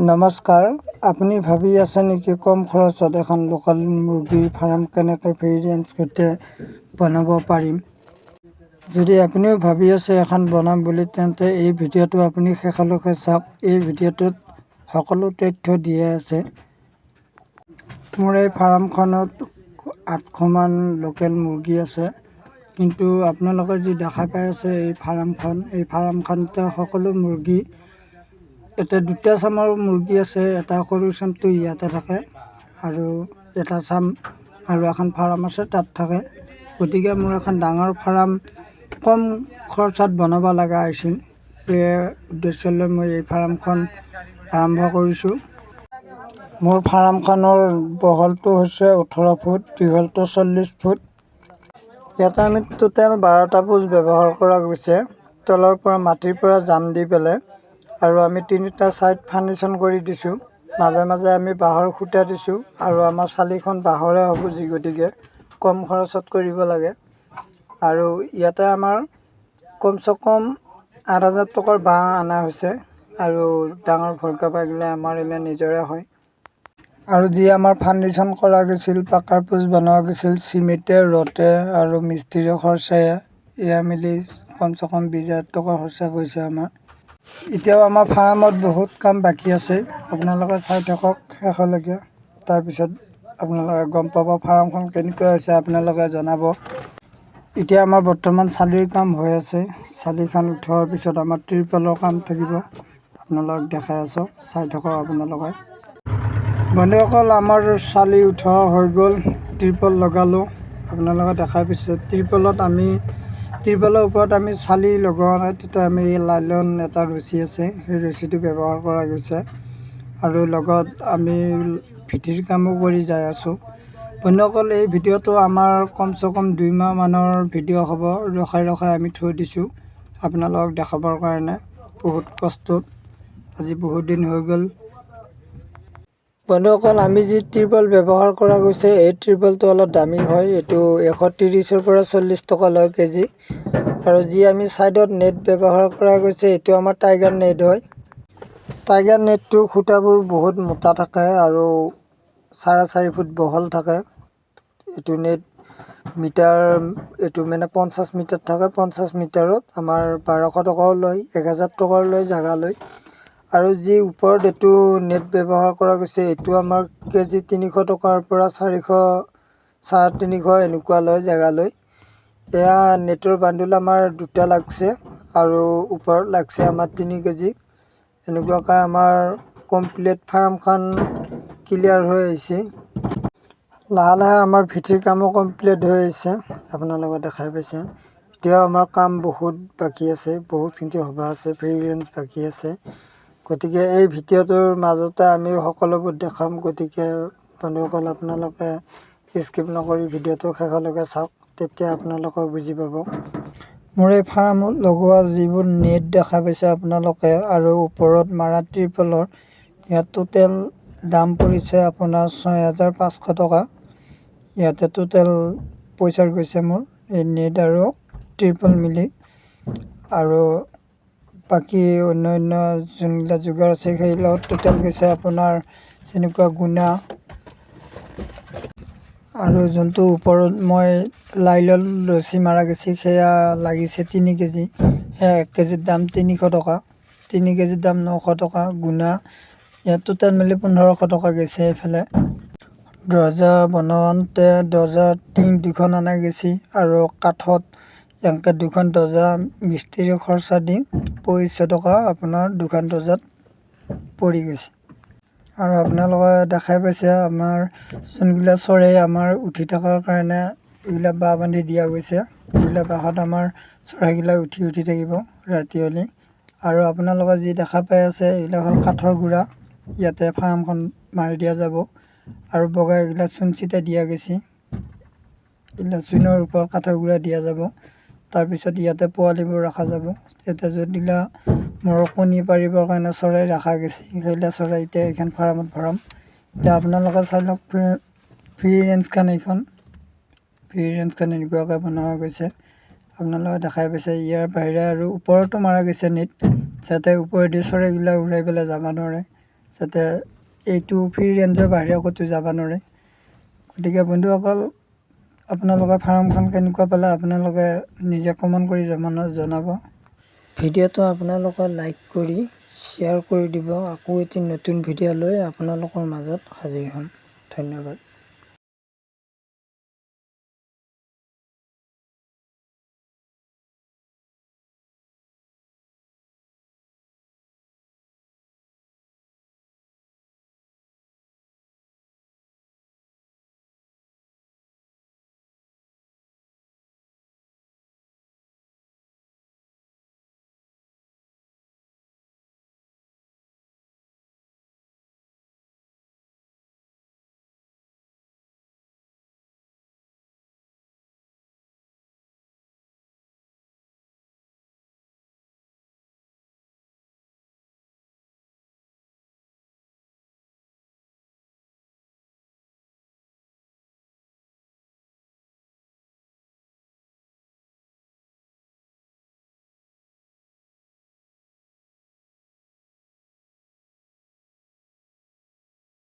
নমস্কাৰ, আপুনি ভাবি আছে নেকি কম খৰচত এখন লোকেল মুৰ্গীৰ ফাৰ্ম কেনেকৈ ফ্ৰী ৰেঞ্জ সৈতে বনাব পাৰিম? যদি আপুনিও ভাবি আছে এখন বনাম বুলি, তেন্তে এই ভিডিঅ'টো আপুনি শেষলৈকে চাওক। এই ভিডিঅ'টোত সকলো তথ্য দিয়া আছে। মোৰ এই ফাৰ্মখনত 800মান লোকেল মুৰ্গী আছে। কিন্তু আপোনালোকে যি দেখা পাই আছে এই ফাৰ্মখনতে সকলো মুৰ্গী, এটা দুটা চামৰ মুৰ্গী আছে। এটা সৰু চামটো ইয়াতে থাকে আৰু এটা চাম আৰু এখন ফাৰ্ম আছে তাত থাকে। গতিকে মোৰ এখন ডাঙৰ ফাৰ্ম কম খৰচত বনাব লগা হৈছিল। সেই উদ্দেশ্য লৈ মই এই ফাৰ্মখন আৰম্ভ কৰিছোঁ। মোৰ ফাৰ্মখনৰ বহলটো হৈছে 18 ফুট, দীঘলটো 40 ফুট। ইয়াতে আমি টোটেল 12টা পোষ্ট ব্যৱহাৰ কৰা গৈছে, তলৰ পৰা মাটিৰ পৰা জাম দি পেলাই। আৰু আমি 3টা ছাইড ফাউণ্ডেশ্যন কৰি দিছোঁ। মাজে মাজে আমি বাঁহৰ খুঁটা দিছোঁ আৰু আমাৰ চালিখন বাঁহৰে হ'ব, যি গতিকে কম খৰচত কৰিব লাগে। আৰু ইয়াতে আমাৰ কমচে কম 8,000 টকাৰ বাঁহ অনা হৈছে আৰু ডাঙৰ ভলকা পাইগিলে আমাৰ এনে নিজৰে হয়। আৰু যি আমাৰ ফাউণ্ডেশ্যন কৰা গৈছিল, পাকাৰ পোষ্ট বনোৱা গৈছিল, চিমেণ্টে, ৰডে আৰু মিস্ত্ৰীৰ খৰচাই এয়া মিলি কমচে কম 20,000 টকা খৰচা গৈছে আমাৰ। এতিয়াও আমাৰ ফাৰ্মত বহুত কাম বাকী আছে। আপোনালোকে চাই থাকক শেষলৈকে, তাৰপিছত আপোনালোকে গম পাব ফাৰ্মখন কেনেকুৱা হৈছে, আপোনালোকে জনাব। এতিয়া আমাৰ বৰ্তমান চালিৰ কাম হৈ আছে। চালিখন উঠোৱাৰ পিছত আমাৰ ত্ৰিপালৰ কাম থাকিব। আপোনালোকক দেখাই আছোঁ, চাই থাকক আপোনালোকে। বন্ধুসকল, আমাৰ চালি উঠোৱা হৈ গ'ল, ত্ৰিপাল লগালোঁ। আপোনালোকে দেখাই পাইছে ত্ৰিপালৰ ওপৰত আমি চালি লগোৱা নাই, তেতিয়া আমি লাইলন এটা ৰছী আছে, সেই ৰছীটো ব্যৱহাৰ কৰা গৈছে। আৰু লগত আমি ভিটিৰ কামো কৰি যাই আছোঁ। বন্ধুসকল, এই ভিডিঅ'টো আমাৰ কমচে কম 2 মাহমানৰ ভিডিঅ' হ'ব। ৰখাই আমি থৈ দিছোঁ আপোনালোকক দেখাবৰ কাৰণে। বহুত কষ্টত আজি বহুত দিন হৈ গ'ল। বন্ধুসকল, আমি যি ত্ৰিপাল ব্যৱহাৰ কৰা গৈছে, এই ত্ৰিপালটো অলপ দামী হয়। এইটো 130ৰ পৰা 40 টকা লয় কেজি। আৰু যি আমি ছাইডত নেট ব্যৱহাৰ কৰা গৈছে, এইটো আমাৰ টাইগাৰ নেট হয়। টাইগাৰ নেটটোৰ খুঁটাবোৰ বহুত মোটা থাকে আৰু 4.5 ফুট বহল থাকে। এইটো নেট এইটো মানে 50 মিটাৰ থাকে। 50 মিটাৰত আমাৰ 1200 টকাও লয়, 1000 টকাও লয় জাগা লৈ। আৰু যি ওপৰত এইটো নেট ব্যৱহাৰ কৰা গৈছে, এইটো আমাৰ কেজি 300 টকাৰ পৰা 400, 350 এনেকুৱা লয় জেগা লৈ। এয়া নেটৰ বান্দুল আমাৰ 2টা লাগছে আৰু ওপৰত লাগছে আমাৰ 3 কেজি। এনেকুৱাকৈ আমাৰ কমপ্লিট ফাৰ্মখন ক্লিয়াৰ হৈ আহিছে। লাহে লাহে আমাৰ ভিটিৰ কামো কমপ্লিট হৈ আহিছে, আপোনালোকে দেখাই পাইছে। এতিয়াও আমাৰ কাম বহুত বাকী আছে, বহুতখিনি হ'ব আছে, ফ্ৰী ৰেঞ্জ বাকী আছে। গতিকে এই ভিডিঅ'টোৰ মাজতে আমি সকলোবোৰ দেখাম। গতিকে বন্ধুসকল, আপোনালোকে স্কিপ নকৰি ভিডিঅ'টো শেষলৈকে চাওক, তেতিয়া আপোনালোকে বুজি পাব। মোৰ এই ফাৰ্মত লগোৱা যিবোৰ নেট দেখা পাইছে আপোনালোকে আৰু ওপৰত মাৰা ত্ৰিপালৰ, ইয়াত টোটেল দাম পৰিছে আপোনাৰ 6,500 টকা। ইয়াতে টোটেল পইচা গৈছে মোৰ এই নেট আৰু ত্ৰিপাল মিলি। আৰু বাকী অন্য যোনবিলাক যোগাৰ আছে, সেইবিলাকত টোটেল গৈছে আপোনাৰ যেনেকুৱা গুণা। আৰু যোনটো ওপৰত মই লাইলন ৰছী মাৰা গৈছে, সেয়া লাগিছে 3 কেজি। সেয়া 1 কেজিৰ দাম 300 টকা, 3 কেজিৰ দাম 900 টকা গুণা। ইয়াত টোটেল মিলি 1500 টকা গৈছে। এইফালে দৰ্জা বনাওঁতে দৰ্জা টিং 2খন অনা গৈছে আৰু কাঠত এনেকৈ 2খন দৰ্জা মিস্ত্ৰীৰ খৰচা দি 2500 টকা আপোনাৰ 2খন দৰ্জাত পৰি গৈছে। আৰু আপোনালোকে দেখাই পাইছে আমাৰ যোনবিলাক চৰাই আমাৰ উঠি থকাৰ কাৰণে এইবিলাক বাঁহ বান্ধি দিয়া গৈছে। এইবিলাক বাঁহত আমাৰ চৰাইবিলাক উঠি থাকিব ৰাতি হ'লে। আৰু আপোনালোকে যি দেখা পাই আছে, এইবিলাক হ'ল কাঠৰ গুড়া। ইয়াতে ফাৰ্মখন মাৰি দিয়া যাব আৰু বগা এইবিলাক চূণ চিটা দিয়া গৈছে। এইবিলাক চূণৰ ওপৰত কাঠৰ গুড়া দিয়া যাব। তাৰপিছত ইয়াতে পোৱালিবোৰ ৰখা যাব। এতিয়া য'তবিলাক মোৰ কণী পাৰিবৰ কাৰণে চৰাই ৰখা গৈছে, সেইবিলাক চৰাই এতিয়া এইখন ফাৰ্মত ভৰাম। এতিয়া আপোনালোকে চাই লওক ফ্ৰী ৰেঞ্জখন। ফ্ৰী ৰেঞ্জখন এনেকুৱাকৈ বনোৱা গৈছে, আপোনালোকে দেখাই পাইছে। ইয়াৰ বাহিৰে আৰু ওপৰতো মাৰা গৈছে নেট, যাতে ওপৰেদি চৰাইবিলাক ওলাই পেলাই যাব নোৱাৰে। যাতে এইটো ফ্ৰী ৰেঞ্জৰ বাহিৰে ক'তো যাব নোৱাৰে। গতিকে বন্ধুসকল, আপোনালোকে ফাৰ্মখন কেনেকুৱা পালে আপোনালোকে নিজে কমেণ্ট কৰি জনাব। ভিডিঅ'টো আপোনালোকে লাইক কৰি শ্বেয়াৰ কৰি দিব। আকৌ এটি নতুন ভিডিঅ' লৈ আপোনালোকৰ মাজত হাজিৰ হ'ম। ধন্যবাদ।